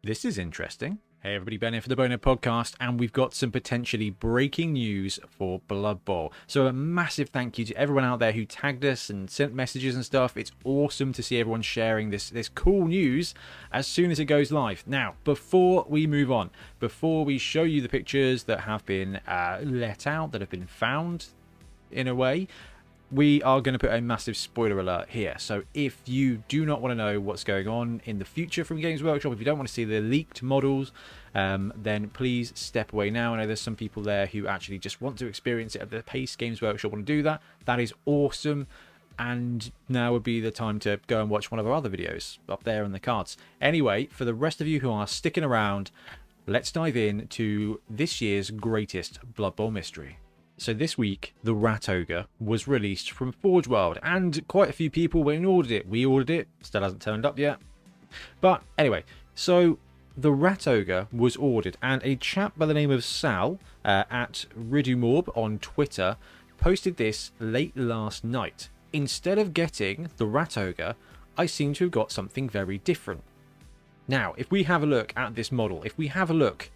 This is interesting. Hey everybody, Ben here for the Bonehead podcast, and we've got some potentially breaking news for Blood Bowl. So a massive thank you to everyone out there who tagged us and sent messages and stuff. It's awesome to see everyone sharing this cool news as soon as it goes live. Now, before we move on, before we show you the pictures that have been let out, that have been found in a way, we are going to put a massive spoiler alert here. So if you do not want to know what's going on in the future from Games Workshop, if you don't want to see the leaked models, then please step away now. I know there's some people there who actually just want to experience it at the pace Games Workshop want to do that. That is awesome. And now would be the time to go and watch one of our other videos up there in the cards. Anyway, for the rest of you who are sticking around, let's dive in to this year's greatest Blood Bowl mystery. So this week, the Rat Ogre was released from Forge World, and quite a few people went and ordered it. We ordered it, still hasn't turned up yet. But anyway, so the Rat Ogre was ordered, and a chap by the name of Sal at Ridumorb on Twitter posted this late last night. Instead of getting the Rat Ogre, I seem to have got something very different. Now, if we have a look at this model, if we have a look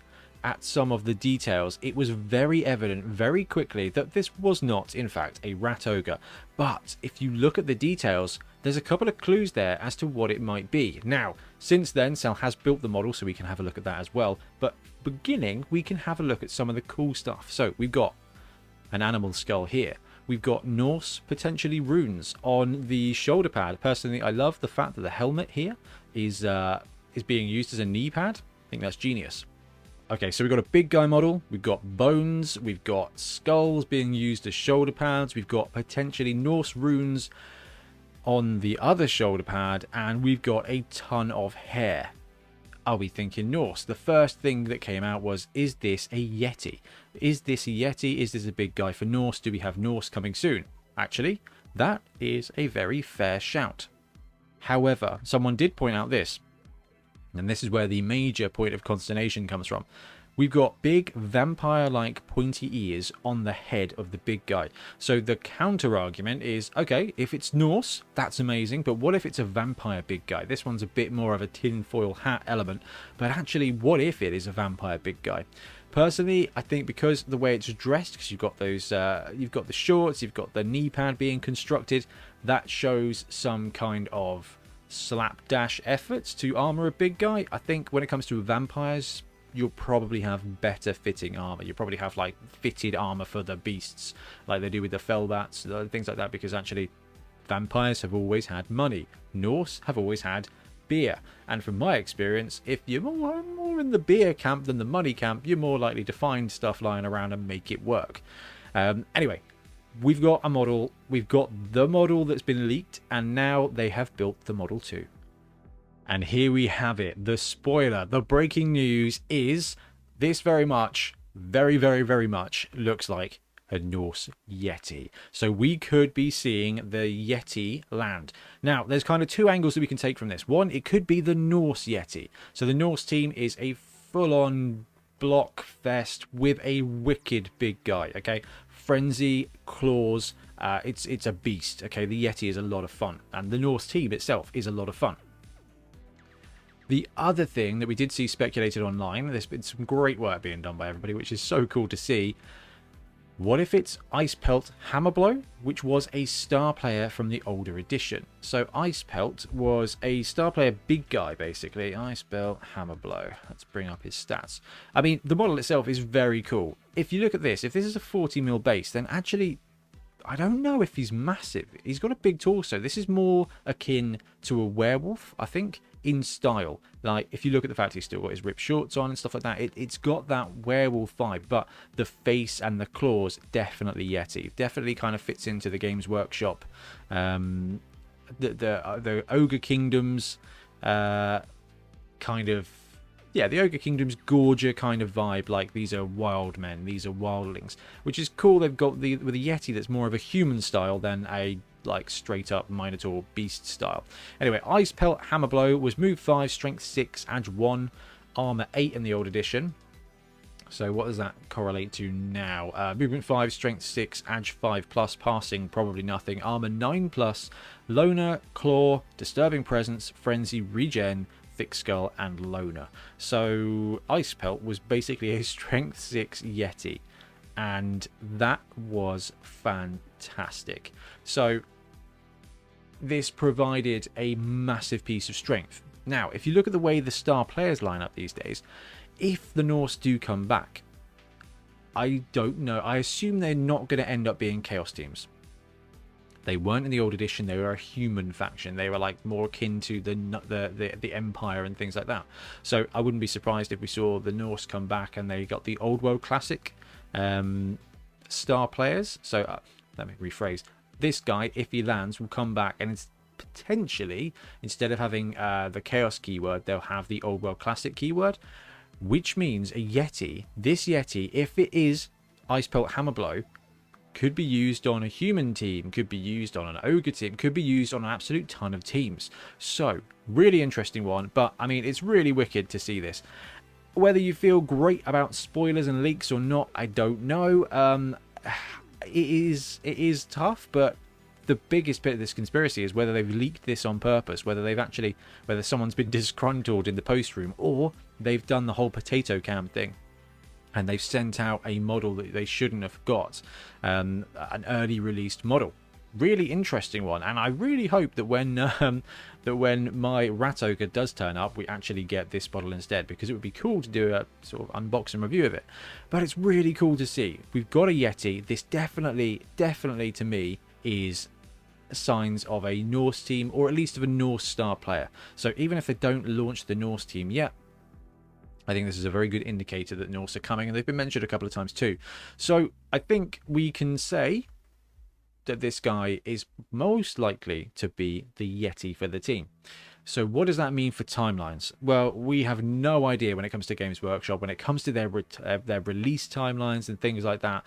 at some of the details, it was very evident very quickly that this was not in fact a Rat Ogre. But if you look at the details, there's a couple of clues there as to what it might be. Now, since then, Sal has built the model, so we can have a look at that as well. But beginning, we can have a look at some of the cool stuff. So we've got an animal skull here. We've got Norse, potentially runes on the shoulder pad. Personally, I love the fact that the helmet here is being used as a knee pad. I think that's genius. Okay, so we've got a big guy model, we've got bones, we've got skulls being used as shoulder pads, we've got potentially Norse runes on the other shoulder pad, and we've got a ton of hair. Are we thinking Norse? The first thing that came out was, is this a Yeti? Is this a Yeti? Is this a big guy for Norse? Do we have Norse coming soon? Actually, that is a very fair shout. However, someone did point out this. And this is where the major point of consternation comes from. We've got big vampire-like pointy ears on the head of the big guy. So the counter-argument is, okay, if it's Norse, that's amazing, but what if it's a vampire big guy? This one's a bit more of a tinfoil hat element, but actually, what if it is a vampire big guy? Personally, I think because the way it's dressed, because you've got those, you've got the shorts, you've got the knee pad being constructed, that shows some kind of slapdash efforts to armor a big guy. I think when it comes to vampires, you'll probably have better fitting armor. You'll probably have like fitted armor for the beasts, like they do with the Fellbats, things like that, because actually vampires have always had money. Norse have always had beer. And from my experience, if you're more in the beer camp than the money camp, you're more likely to find stuff lying around and make it work. Anyway, we've got a model, we've got the model that's been leaked, and now they have built the model too. And here we have it, the spoiler, the breaking news is this very much, very much looks like a Norse Yeti. So we could be seeing the Yeti land. Now, there's kind of two angles that we can take from this. One, it could be the Norse Yeti. So the Norse team is a full-on block fest with a wicked big guy, okay? Frenzy, claws, it's a beast, okay? The Yeti is a lot of fun, and the Norse team itself is a lot of fun. The other thing that we did see speculated online, there's been some great work being done by everybody, which is so cool to see. What if it's Ice Pelt Hammerblow, which was a star player from the older edition? So Ice Pelt was a star player big guy, basically. Ice Pelt Hammerblow. Let's bring up his stats. I mean, the model itself is very cool. If you look at this, if this is a 40mm base, then actually, I don't know if he's massive. He's got a big torso. This is more akin to a werewolf, I think, in style. Like, if you look at the fact he's still got his ripped shorts on and stuff like that, it's got that werewolf vibe, but the face and the claws, definitely Yeti. Definitely kind of fits into the Games Workshop. The Ogre Kingdoms kind of... Yeah, the Ogre Kingdom's Gorger kind of vibe, like these are wild men, these are wildlings, which is cool. They've got with a Yeti that's more of a human style than a like straight up Minotaur beast style. Anyway, Ice Pelt Hammerblow was move 5, strength 6, edge 1, armor 8 in the old edition. So what does that correlate to now? Movement 5, strength 6, edge 5 plus, passing probably nothing, armor 9 plus, loner, claw, disturbing presence, frenzy, regen, Thick Skull, and Loner. So Ice Pelt was basically a Strength 6 Yeti, and that was fantastic. So this provided a massive piece of strength. Now, if you look at the way the star players line up these days, if the Norse do come back, I don't know. I assume they're not going to end up being Chaos teams. They weren't in the old edition. They were a human faction. They were like more akin to the Empire and things like that. So I wouldn't be surprised if we saw the Norse come back and they got the Old World Classic star players. So let me rephrase. This guy, if he lands, will come back, and it's potentially, instead of having the Chaos keyword, they'll have the Old World Classic keyword, which means a Yeti, this Yeti, if it is Ice Pelt Hammerblow, could be used on a human team, could be used on an ogre team, could be used on an absolute ton of teams. So, really interesting one, but I mean, it's really wicked to see this. Whether you feel great about spoilers and leaks or not, I don't know. It is tough, but the biggest bit of this conspiracy is whether they've leaked this on purpose, whether someone's been disgruntled in the post room, or they've done the whole potato cam thing and they've sent out a model that they shouldn't have got, an early released model. Really interesting one, and I really hope that when my Rat Ogre does turn up, we actually get this model instead, because it would be cool to do a sort of unboxing review of it. But it's really cool to see. We've got a Yeti. This definitely to me is signs of a Norse team, or at least of a Norse star player. So even if they don't launch the Norse team yet, I think this is a very good indicator that Norse are coming, and they've been mentioned a couple of times too. So I think we can say that this guy is most likely to be the Yeti for the team. So what does that mean for timelines? Well, we have no idea when it comes to Games Workshop, when it comes to their release timelines and things like that.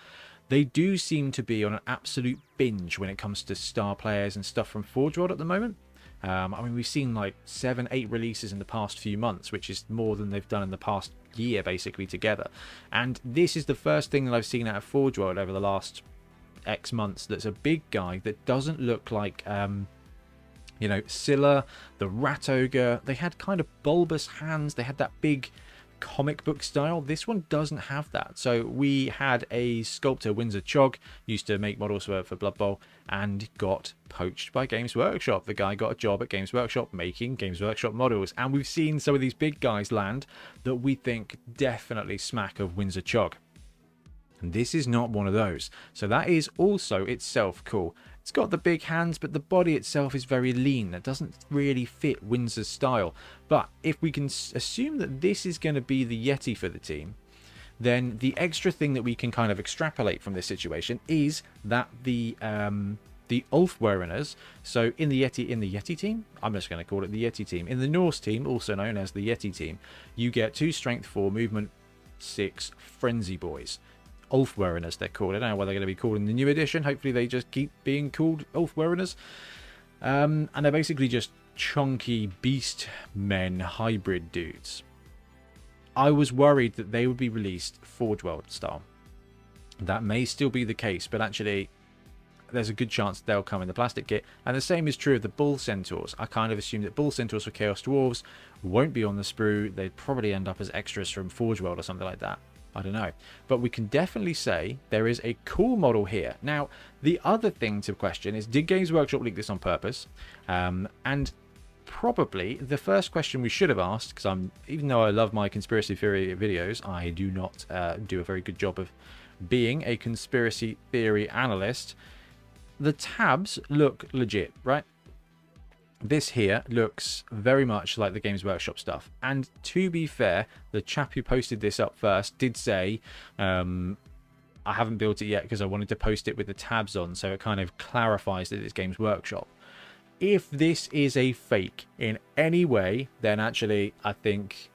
They do seem to be on an absolute binge when it comes to star players and stuff from Forge World at the moment. I mean, we've seen like 7-8 releases in the past few months, which is more than they've done in the past year, basically, together. And this is the first thing that I've seen out of Forge World over the last X months that's a big guy that doesn't look like you know, Scylla, the Rat Ogre. They had kind of bulbous hands. They had that big comic book style. This one doesn't have that. So we had a sculptor, Windsor Chog, used to make models for Blood Bowl, and got poached by Games Workshop. The guy got a job at Games Workshop making Games Workshop models, and we've seen some of these big guys land that we think definitely smack of Windsor Chog. And this is not one of those. So that is also itself cool. It's got the big hands, but the body itself is very lean. That doesn't really fit Windsor's style. But if we can assume that this is going to be the Yeti for the team, then the extra thing that we can kind of extrapolate from this situation is that the Ulfwereners, so in the Yeti team, I'm just going to call it the Yeti team. In the Norse team, also known as the Yeti team, you get 2 strength 4, movement 6 Frenzy Boys. Ulfwereners, they're called. I don't know what they're going to be called in the new edition. Hopefully they just keep being called Ulfwereners. And they're basically just chunky beast men hybrid dudes. I was worried that they would be released Forge World style. That may still be the case, but actually there's a good chance they'll come in the plastic kit. And the same is true of the Bull Centaurs. I kind of assume that Bull Centaurs for Chaos Dwarves won't be on the sprue. They'd probably end up as extras from Forge World or something like that. I don't know. But we can definitely say there is a cool model here. Now, the other thing to question is, did Games Workshop leak this on purpose? And probably the first question we should have asked, because even though I love my conspiracy theory videos, I do not do a very good job of being a conspiracy theory analyst. The tabs look legit, right? This here looks very much like the Games Workshop stuff. And to be fair, the chap who posted this up first did say, I haven't built it yet because I wanted to post it with the tabs on, so it kind of clarifies that it's Games Workshop. If this is a fake in any way, then actually I think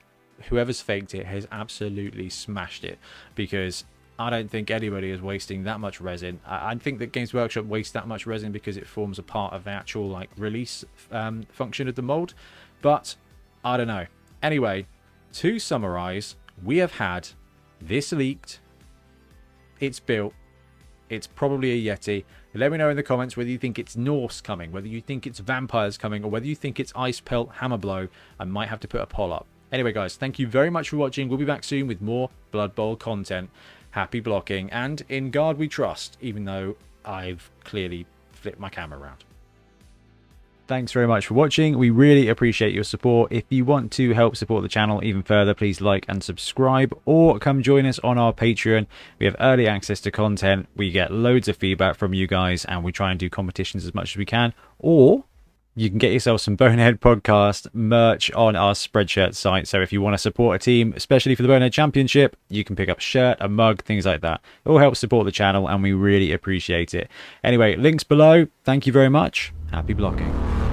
whoever's faked it has absolutely smashed it, because I don't think anybody is wasting that much resin. I think that Games Workshop wastes that much resin because it forms a part of the actual like release function of the mold. But I don't know. Anyway, to summarize, we have had this leaked, it's built, it's probably a Yeti. Let me know in the comments whether you think it's Norse coming, whether you think it's vampires coming, or whether you think it's Ice Pelt Hammer Blow. I might have to put a poll up. Anyway, guys, thank you very much for watching. We'll be back soon with more Blood Bowl content. Happy blocking, and in guard we trust, even though I've clearly flipped my camera around. Thanks very much for watching. We really appreciate your support. If you want to help support the channel even further, please like and subscribe, or come join us on our Patreon. We have early access to content. We get loads of feedback from you guys, and we try and do competitions as much as we can. Or you can get yourself some Bonehead podcast merch on our Spreadshirt site. So if you want to support a team, especially for the Bonehead Championship, you can pick up a shirt, a mug, things like that. It all helps support the channel, and we really appreciate it. Anyway, links below. Thank you very much. Happy blocking.